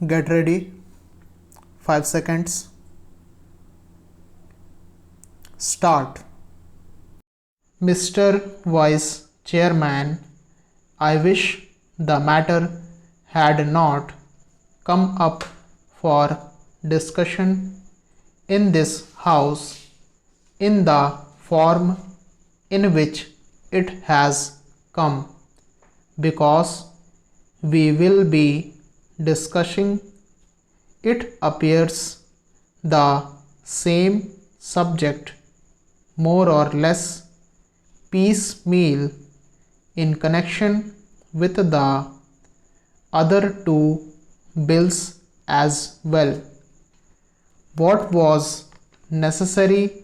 Get ready. 5 seconds. Start. Mr. Vice Chairman, I wish the matter had not come up for discussion in this House in the form in which it has come, because we will be discussing, it appears, the same subject more or less piecemeal in connection with the other two bills as well. What was necessary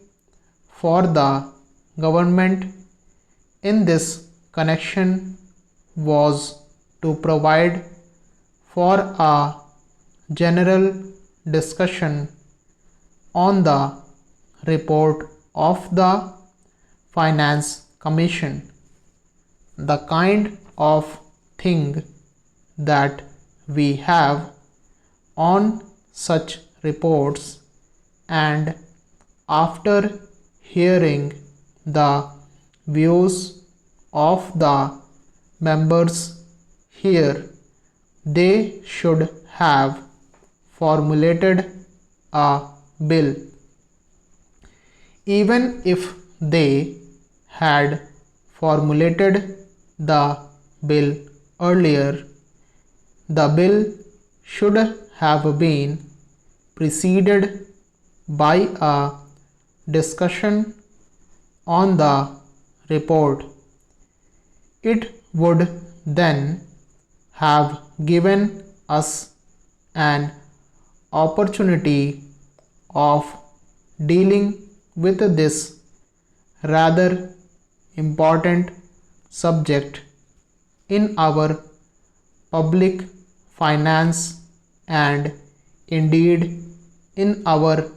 for the government in this connection was to provide for a general discussion on the report of the Finance Commission, the kind of thing that we have on such reports, and after hearing the views of the members here, they should have formulated a bill. Even if they had formulated the bill earlier, the bill should have been preceded by a discussion on the report. It would then have given us an opportunity of dealing with this rather important subject in our public finance and indeed in our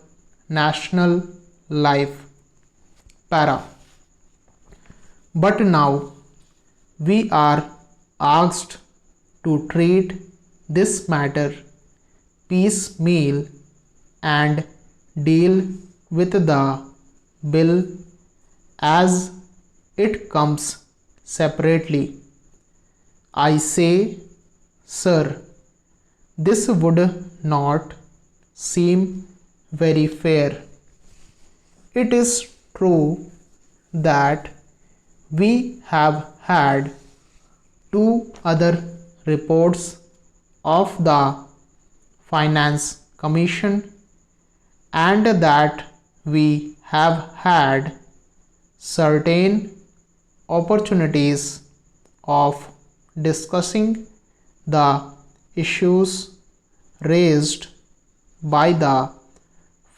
national life. But now we are asked to treat this matter piecemeal and deal with the bill as it comes separately. I say, sir, this would not seem very fair. It is true that we have had two other reports of the Finance Commission, and that we have had certain opportunities of discussing the issues raised by the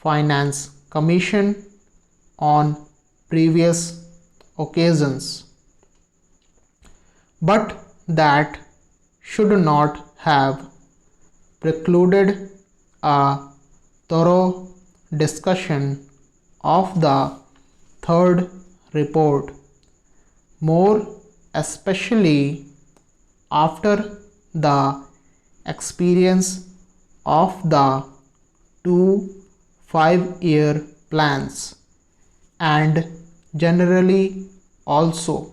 Finance Commission on previous occasions. But that should not have precluded a thorough discussion of the third report, more especially after the experience of the two 5-year plans, and generally also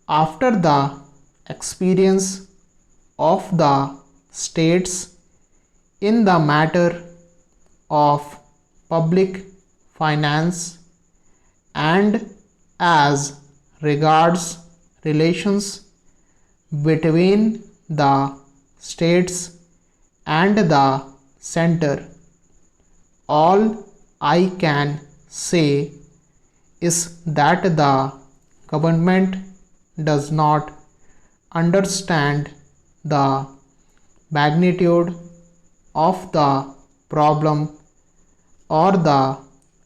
after the experience of the states in the matter of public finance and as regards relations between the states and the center. All I can say is that the government does not understand the magnitude of the problem or the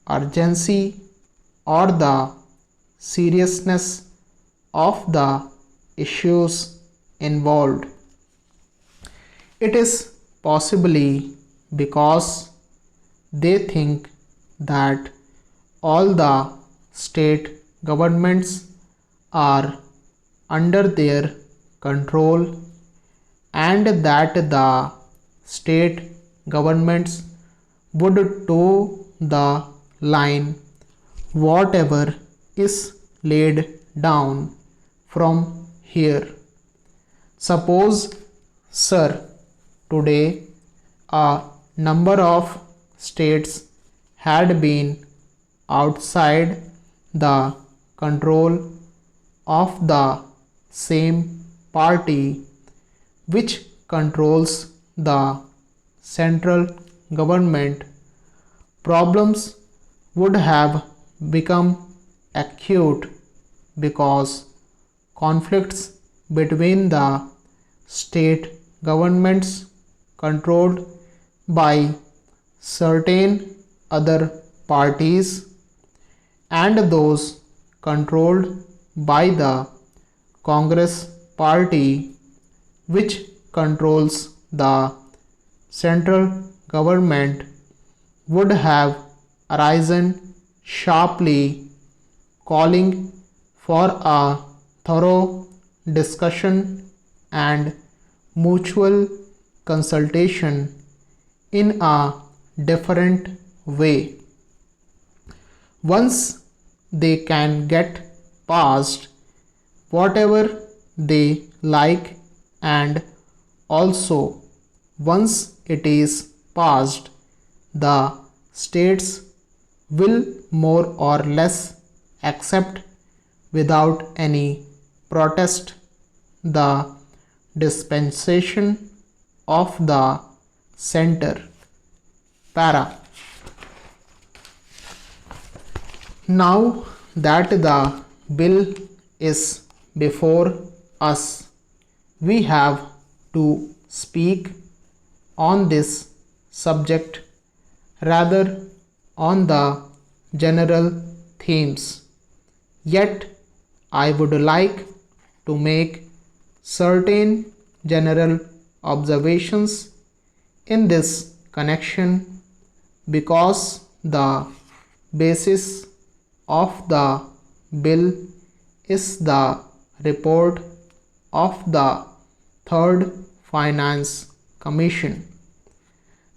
urgency or the seriousness of the issues involved. It is possibly because they think that all the state governments are under their control and that the state governments would toe the line whatever is laid down from here. Suppose, sir, today a number of states had been outside the control of the same party which controls the central government, problems would have become acute because conflicts between the state governments controlled by certain other parties and those controlled by the Congress party which controls the central government would have arisen sharply, calling for a thorough discussion and mutual consultation in a different way. Once they can get past whatever they like, and also once it is passed, the states will more or less accept without any protest the dispensation of the center. Para. Now that the bill is before us, we have to speak on this subject rather on the general themes. Yet I would like to make certain general observations in this connection because the basis of the bill is the report of the Third Finance Commission.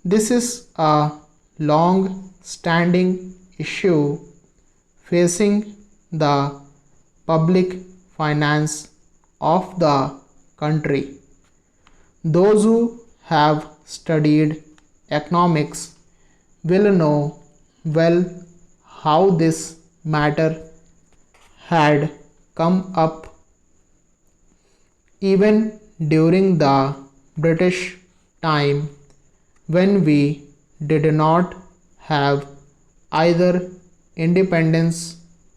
This is a long-standing issue facing the public finance of the country. Those who have studied economics will know well how this matter had come up even during the British time, when we did not have either independence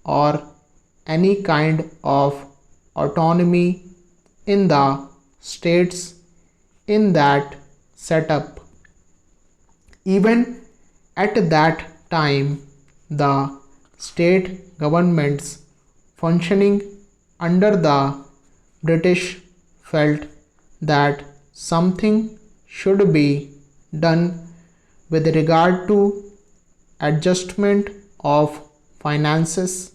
or any kind of autonomy in the states in that setup. Even at that time, the state governments functioning under the British felt that something should be done with regard to adjustment of finances,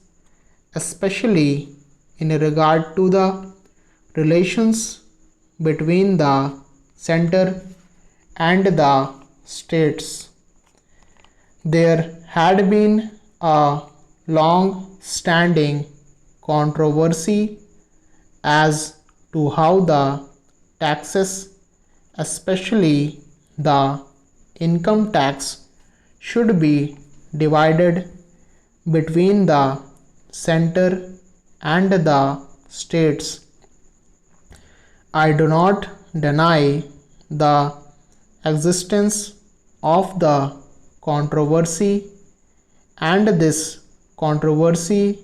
especially in regard to the relations between the center and the states. There had been a long-standing controversy as to how the taxes, especially the income tax, should be divided between the center and the states. I do not deny the existence of the controversy, and this controversy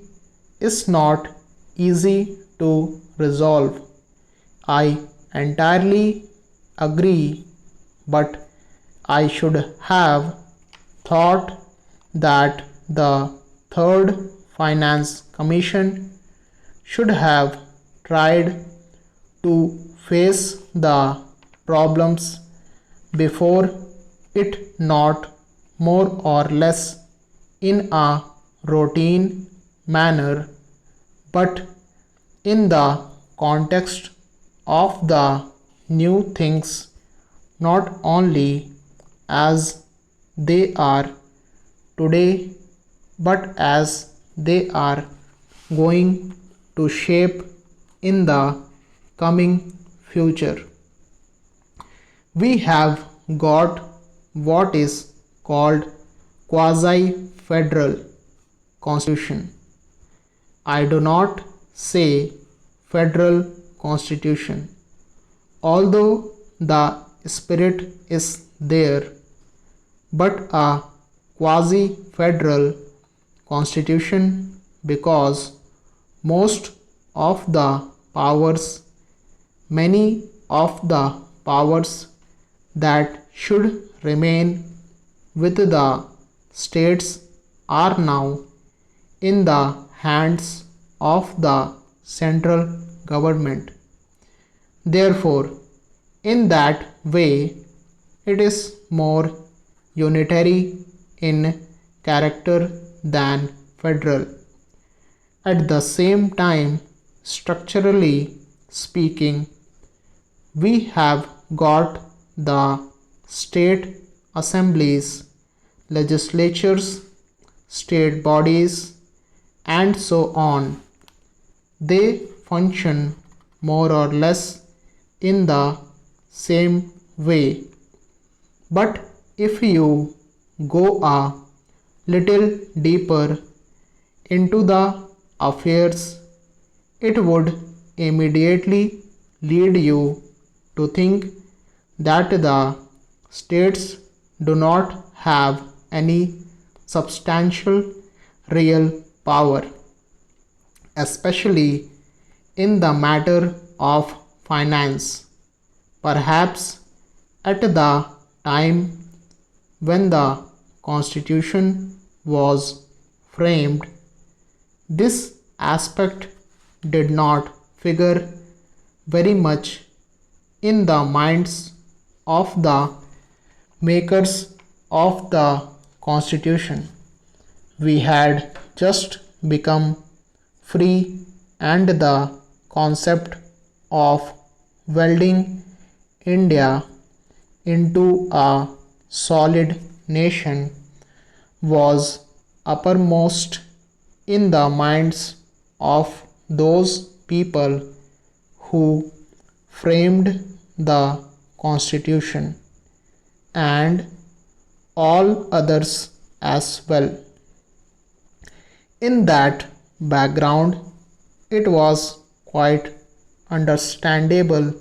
is not easy to resolve. I entirely agree, but I should have thought that the Third Finance Commission should have tried to face the problems before it, not more or less in a routine manner, but in the context of the new things not only as they are today, but as they are going to shape in the coming future. We have got what is called quasi-federal constitution. I do not say federal constitution, although the spirit is there, but a quasi-federal constitution because most of the powers, many of the powers that should remain with the states are now in the hands of the central government. Therefore, in that way, it is more unitary in character than federal. At the same time, structurally speaking, we have got the state assemblies, legislatures, state bodies, and so on. They function more or less in the same way. But if you go a little deeper into the affairs, it would immediately lead you to think that the states do not have any substantial real power, especially in the matter of finance. Perhaps at the time when the Constitution was framed, this aspect did not figure very much in the minds of the makers of the Constitution. We had just become free, and the concept of welding India into a solid nation was uppermost in the minds of those people who framed the Constitution and all others as well. In that background, it was quite understandable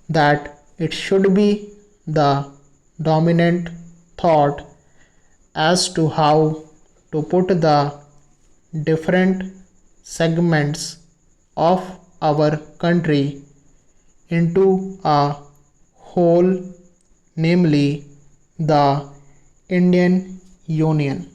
that it should be the dominant thought as to how to put the different segments of our country into a whole, namely the Indian Union.